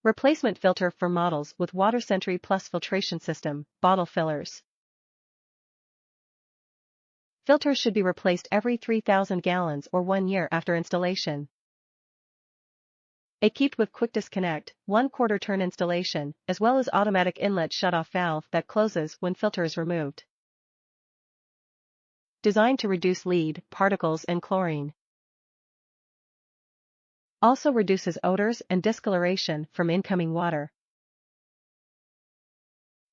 Replacement filter for models with Water Sentry Plus filtration system, bottle fillers. Filters should be replaced every 3,000 gallons or 1 year after installation. Equipped with quick disconnect, 1/4 turn installation, as well as automatic inlet shutoff valve that closes when filter is removed. Designed to reduce lead, particles and chlorine. Also reduces odors and discoloration from incoming water.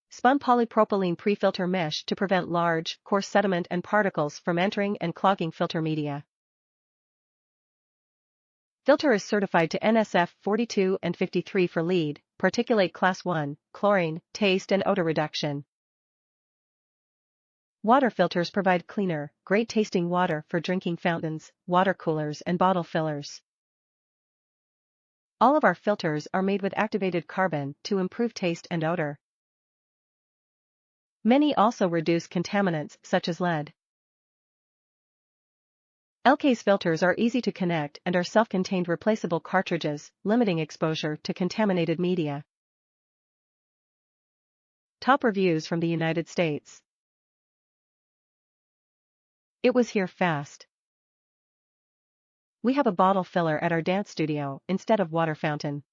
Spun polypropylene pre-filter mesh to prevent large, coarse sediment and particles from entering and clogging filter media. Filter is certified to NSF 42 and 53 for lead, particulate class 1, chlorine, taste and odor reduction. Water filters provide cleaner, great-tasting water for drinking fountains, water coolers and bottle fillers. All of our filters are made with activated carbon to improve taste and odor. Many also reduce contaminants such as lead. Elkay's filters are easy to connect and are self-contained replaceable cartridges, limiting exposure to contaminated media. Top reviews from the United States. It was here fast. We have a bottle filler at our dance studio instead of water fountain.